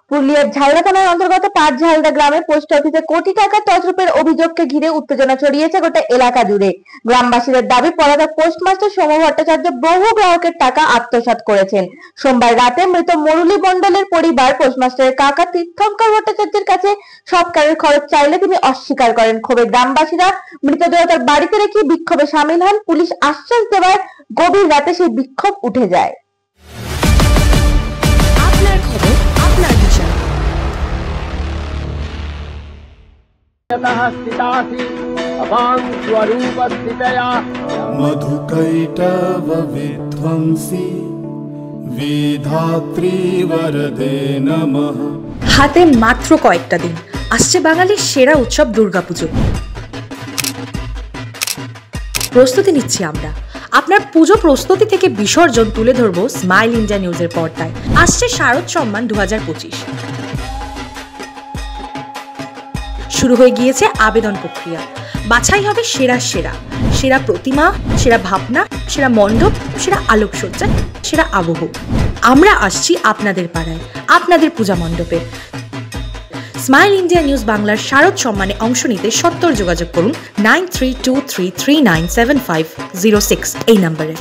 পুরুলিয়ার ঝালদা থানার অন্তর্গত পাঁচঝালদা গ্রামে পোস্ট অফিসে কোটি টাকা তছরূপের অভিযোগকে ঘিরে উত্তেজনা ছড়িয়েছে গোটা এলাকা জুড়ে। গ্রামবাসীদের দাবি, পলাতক পোস্টমাস্টার সৌম্য ভট্টাচার্য বহু গ্রাহকের টাকা আত্মসাৎ করেছেন। সোমবার রাতে মৃত মুরলী মণ্ডলের পরিবার পোস্টমাস্টারের কাকা তীর্থঙ্কর ভট্টাচার্যের কাছে সৎকারের খরচ চাইলে তিনি অস্বীকার করেন। ক্ষোভে গ্রামবাসীরা মৃতদেহ তার বাড়িতে রেখে বিক্ষোভে সামিল হন। পুলিশ আশ্বাস দেওয়ার গভীর রাতে সেই বিক্ষোভ উঠে যায়। मधुकैटवविध्वंसी विधात्री वरदे नमः। হাতে মাত্র কয়েকটা দিন, আসছে বাঙালির সেরা উৎসব দুর্গাপুজো। প্রস্তুতি নিচ্ছি আমরা। আপনার পুজো প্রস্তুতি থেকে বিসর্জন তুলে ধরবো স্মাইল ইন্ডিয়া নিউজের পর্দায়। আসছে শারদ সম্মান 2025। শুরু হয়ে গিয়েছে আবেদন প্রক্রিয়া। বাছাই হবে সেরা প্রতিমা, সেরা ভাবনা, সেরা মণ্ডপ, সেরা আলোকসজ্জা, সেরা আবহ। আমরা আসছি আপনাদের পাড়ায়, আপনাদের পূজা মণ্ডপে। স্মাইল ইন্ডিয়া নিউজ বাংলার শারদ সম্মানে অংশ নিতে সত্বর যোগাযোগ করুন 9323397506 এই নম্বরে।